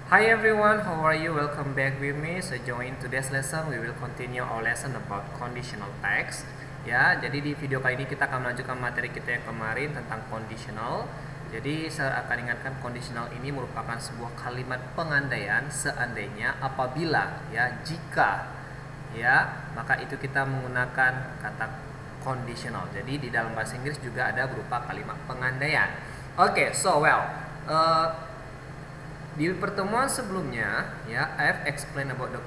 Hi everyone, how are you? Welcome back with me. So join today's lesson. We will continue our lesson about conditional text. Ya, jadi di video kali ini kita akan melanjutkan materi kita yang kemarin tentang conditional. Jadi saya akan ingatkan conditional ini merupakan sebuah kalimat pengandaian seandainya, apabila, ya, jika, ya, maka itu kita menggunakan kata conditional. Jadi di dalam bahasa Inggris juga ada berupa kalimat pengandaian. Oke, di pertemuan sebelumnya, ya, I have explained about the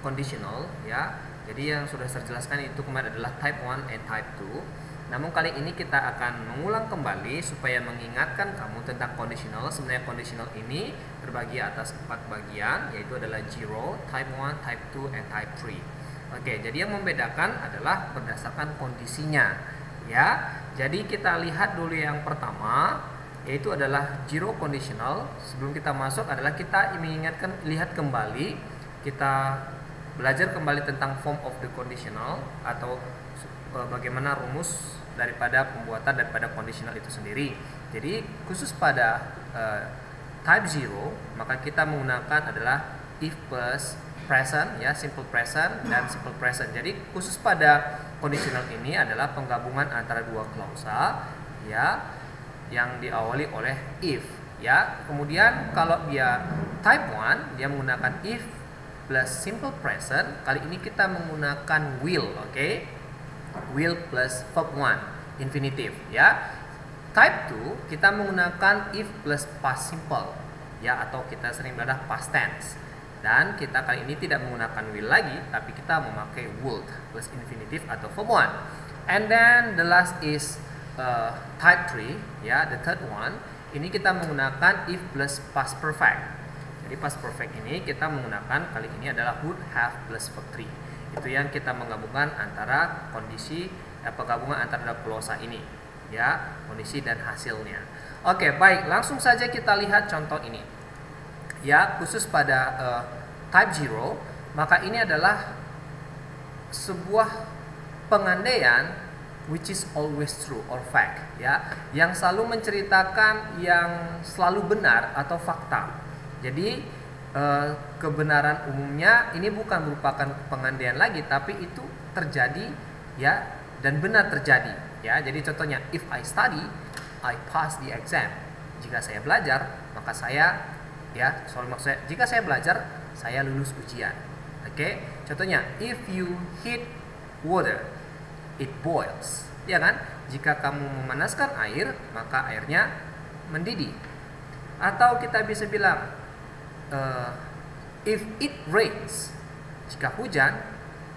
conditional, ya. Jadi yang sudah saya jelaskan itu kemarin adalah type 1 and type 2. Namun kali ini kita akan mengulang kembali supaya mengingatkan kamu tentang conditional. Sebenarnya conditional ini terbagi atas 4 bagian, yaitu adalah 0, type 1, type 2, and type 3. Oke, jadi yang membedakan adalah berdasarkan kondisinya, ya. Jadi kita lihat dulu yang pertama, yaitu adalah zero conditional. Sebelum kita masuk adalah kita mengingatkan, lihat kembali, kita belajar kembali tentang form of the conditional atau bagaimana rumus daripada pembuatan daripada conditional itu sendiri. Jadi khusus pada type 0, maka kita menggunakan adalah if plus present, ya, simple present dan simple present. Jadi khusus pada conditional ini adalah penggabungan antara dua klausa, ya, yang diawali oleh if, ya. Kemudian kalau dia type 1, dia menggunakan if plus simple present. Kali ini kita menggunakan will, oke? Will plus verb 1, infinitive, ya. Type 2 kita menggunakan if plus past simple, ya, atau kita sering belajar past tense. Dan kita kali ini tidak menggunakan will lagi, tapi kita memakai would plus infinitive atau verb 1. And then the last is type 3, ya, the third one. Ini kita menggunakan if plus past perfect. Jadi past perfect ini kita menggunakan kali ini adalah would have plus verb 3. Itu yang kita menggabungkan antara kondisi, penggabungan antara klausa ini, ya, kondisi dan hasilnya. Oke, baik, langsung saja kita lihat contoh ini, ya. Khusus pada type 0, maka ini adalah sebuah pengandaian which is always true or fact, ya, yang selalu menceritakan yang selalu benar atau fakta. Jadi kebenaran umumnya ini bukan merupakan pengandaian lagi, tapi itu terjadi, ya, dan benar terjadi, ya. Jadi contohnya, if I study, I pass the exam. Jika saya belajar, maka saya, ya, maksudnya jika saya belajar, saya lulus ujian. Oke, contohnya, if you heat water, it boils, ya kan? Jika kamu memanaskan air, maka airnya mendidih. Atau kita bisa bilang, if it rains, jika hujan,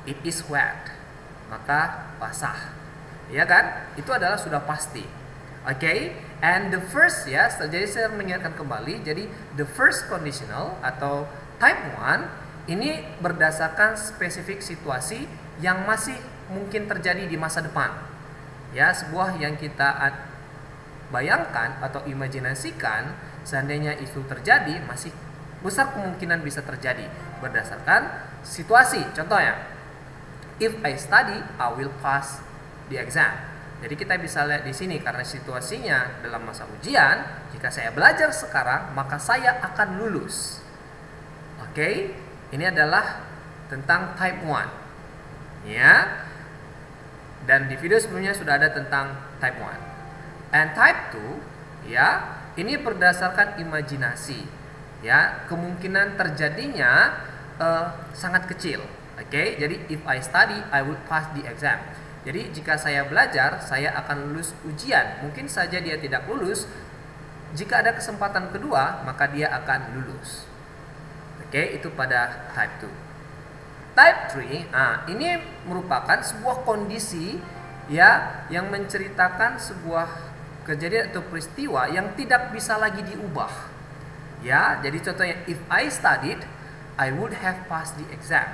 it is wet, maka basah, ya kan? Itu adalah sudah pasti. Oke, and the first, ya, jadi saya mengingatkan kembali. Jadi the first conditional atau type 1 ini berdasarkan spesifik situasi yang masih mungkin terjadi di masa depan, ya, sebuah yang kita bayangkan atau imajinasikan seandainya itu terjadi, masih besar kemungkinan bisa terjadi berdasarkan situasi. Contohnya, if I study, I will pass the exam. Jadi kita bisa lihat di sini, karena situasinya dalam masa ujian, jika saya belajar sekarang, maka saya akan lulus. Oke, ini adalah tentang type 1, ya. Dan di video sebelumnya sudah ada tentang type 1. And type 2, ya, ini berdasarkan imajinasi, ya, kemungkinan terjadinya sangat kecil. Oke, jadi if I study, I will pass the exam. Jadi jika saya belajar, saya akan lulus ujian. Mungkin saja dia tidak lulus. Jika ada kesempatan kedua, maka dia akan lulus. Oke, itu pada type 2. Type 3, ini merupakan sebuah kondisi, ya, yang menceritakan sebuah kejadian atau peristiwa yang tidak bisa lagi diubah, ya. Jadi contohnya, if I studied, I would have passed the exam.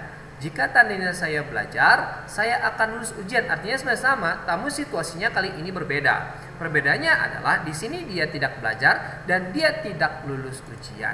Jika tandanya saya belajar, saya akan lulus ujian. Artinya sebenarnya sama, namun situasinya kali ini berbeda. Perbedaannya adalah di sini dia tidak belajar dan dia tidak lulus ujian.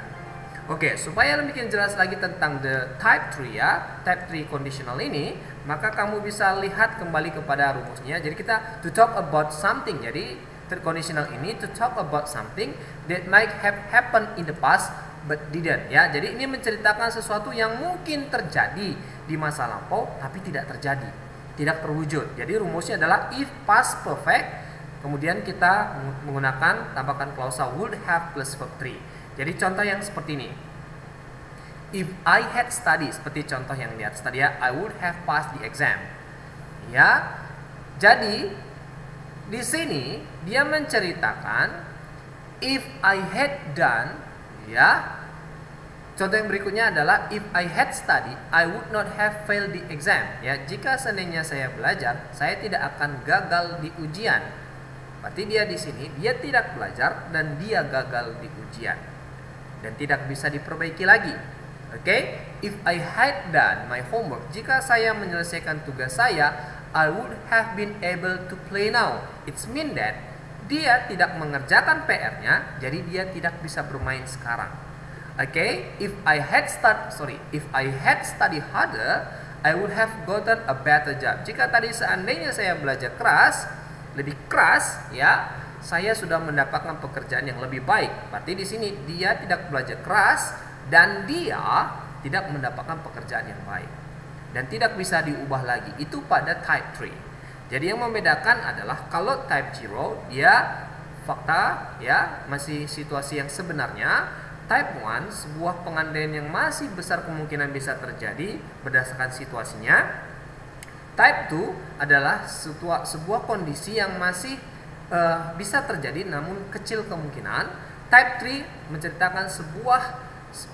Oke, supaya lebih jelas lagi tentang the type 3, ya, type 3 conditional ini, maka kamu bisa lihat kembali kepada rumusnya. Jadi kita to talk about something. Jadi conditional ini to talk about something that might have happened in the past but didn't, ya. Jadi ini menceritakan sesuatu yang mungkin terjadi di masa lampau tapi tidak terjadi, tidak terwujud. Jadi rumusnya adalah if past perfect, kemudian kita menggunakan tambahkan klausa would have plus verb 3. Jadi contoh yang seperti ini. If I had studied, seperti contoh yang di atas tadi ya, I would have passed the exam. Ya. Jadi di sini dia menceritakan if I had done, ya. Contoh yang berikutnya adalah if I had studied, I would not have failed the exam. Ya, jika seandainya saya belajar, saya tidak akan gagal di ujian. Berarti dia di sini dia tidak belajar dan dia gagal di ujian dan tidak bisa diperbaiki lagi. Oke, if I had done my homework, jika saya menyelesaikan tugas saya, I would have been able to play now. It's mean that dia tidak mengerjakan PR-nya, jadi dia tidak bisa bermain sekarang. Okay, if I had studied harder, I would have gotten a better job. Jika tadi seandainya saya belajar keras, lebih keras, ya, saya sudah mendapatkan pekerjaan yang lebih baik. Berarti di sini dia tidak belajar keras dan dia tidak mendapatkan pekerjaan yang baik dan tidak bisa diubah lagi. Itu pada type 3. Jadi yang membedakan adalah kalau type 0 dia fakta, ya, masih situasi yang sebenarnya. Type 1 sebuah pengandaian yang masih besar kemungkinan bisa terjadi berdasarkan situasinya. Type 2 adalah sebuah kondisi yang masih bisa terjadi namun kecil kemungkinan. Type 3 menceritakan sebuah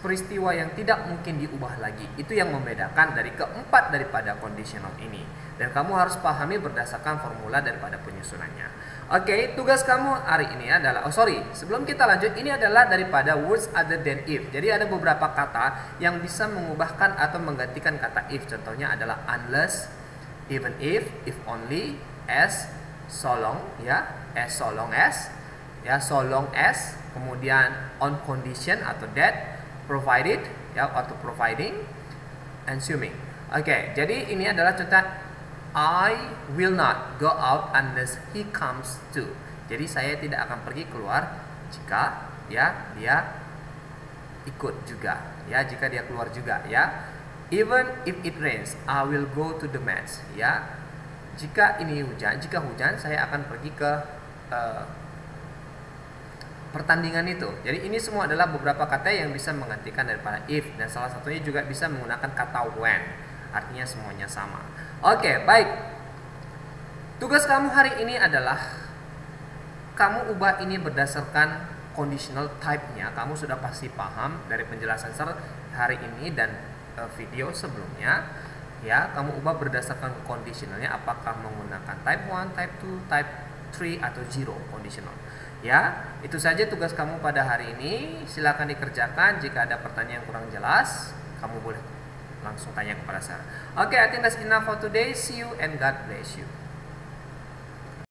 peristiwa yang tidak mungkin diubah lagi. Itu yang membedakan dari keempat daripada conditional ini. Dan kamu harus pahami berdasarkan formula daripada penyusunannya. Oke, tugas kamu hari ini adalah, sebelum kita lanjut, ini adalah daripada words other than if. Jadi ada beberapa kata yang bisa mengubahkan atau menggantikan kata if. Contohnya adalah unless, even if only, as, so long, ya, as so long as, ya, so long as, kemudian on condition atau that, provided, ya, atau providing, assuming. Oke, jadi ini adalah contoh. I will not go out unless he comes too. Jadi saya tidak akan pergi keluar jika, ya, dia ikut juga, ya, jika dia keluar juga, ya. Even if it rains, I will go to the match, ya. Jika hujan, saya akan pergi ke pertandingan itu. Jadi ini semua adalah beberapa kata yang bisa menggantikan daripada if, dan salah satunya juga bisa menggunakan kata when. Artinya semuanya sama. Oke, baik. Tugas kamu hari ini adalah kamu ubah ini berdasarkan conditional type-nya. Kamu sudah pasti paham dari penjelasan hari ini dan video sebelumnya. Ya, kamu ubah berdasarkan conditionalnya, apakah menggunakan type 1, type 2, type 3 atau 0 conditional. Ya, itu saja tugas kamu pada hari ini. Silakan dikerjakan. Jika ada pertanyaan yang kurang jelas, kamu boleh langsung tanya kepada saya. Oke, I think that's enough for today. See you and God bless you.